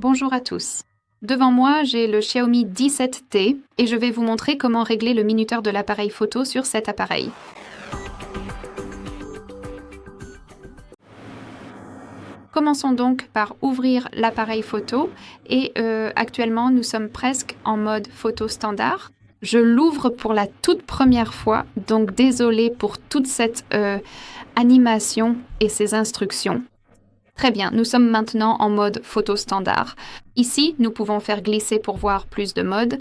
Bonjour à tous. Devant moi, j'ai le Xiaomi 17T et je vais vous montrer comment régler le minuteur de l'appareil photo sur cet appareil. Commençons donc par ouvrir l'appareil photo et actuellement nous sommes presque en mode photo standard. Je l'ouvre pour la toute première fois, donc désolée pour toute cette animation et ces instructions. Très bien, nous sommes maintenant en mode photo standard. Ici, nous pouvons faire glisser pour voir plus de modes,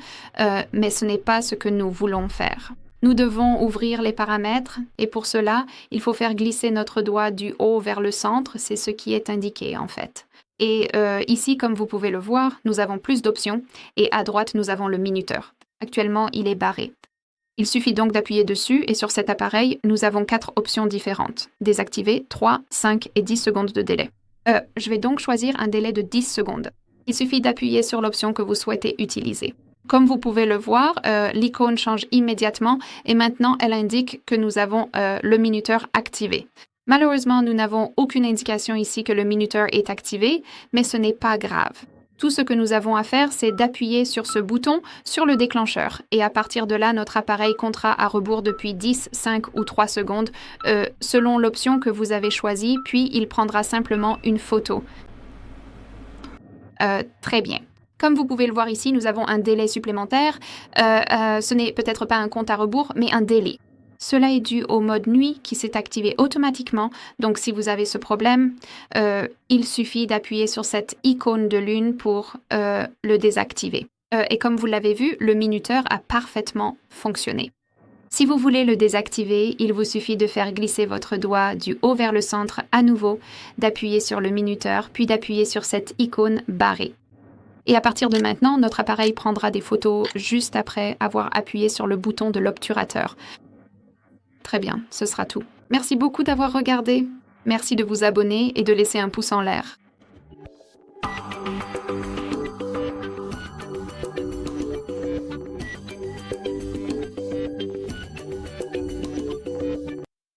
mais ce n'est pas ce que nous voulons faire. Nous devons ouvrir les paramètres et pour cela, il faut faire glisser notre doigt du haut vers le centre, c'est ce qui est indiqué en fait. Et ici, comme vous pouvez le voir, nous avons plus d'options et à droite, nous avons le minuteur. Actuellement, il est barré. Il suffit donc d'appuyer dessus et sur cet appareil, nous avons 4 options différentes. Désactiver, 3, 5 et 10 secondes de délai. Je vais donc choisir un délai de 10 secondes. Il suffit d'appuyer sur l'option que vous souhaitez utiliser. Comme vous pouvez le voir, l'icône change immédiatement et maintenant elle indique que nous avons le minuteur activé. Malheureusement, nous n'avons aucune indication ici que le minuteur est activé, mais ce n'est pas grave. Tout ce que nous avons à faire, c'est d'appuyer sur ce bouton sur le déclencheur. Et à partir de là, notre appareil comptera à rebours depuis 10, 5 ou 3 secondes, selon l'option que vous avez choisie, puis il prendra simplement une photo. Très bien. Comme vous pouvez le voir ici, nous avons un délai supplémentaire. Ce n'est peut-être pas un compte à rebours, mais un délai. Cela est dû au mode nuit qui s'est activé automatiquement. Donc, si vous avez ce problème, il suffit d'appuyer sur cette icône de lune pour le désactiver. Et comme vous l'avez vu, le minuteur a parfaitement fonctionné. Si vous voulez le désactiver, il vous suffit de faire glisser votre doigt du haut vers le centre à nouveau, d'appuyer sur le minuteur, puis d'appuyer sur cette icône barrée. Et à partir de maintenant, notre appareil prendra des photos juste après avoir appuyé sur le bouton de l'obturateur. Très bien, ce sera tout. Merci beaucoup d'avoir regardé. Merci de vous abonner et de laisser un pouce en l'air.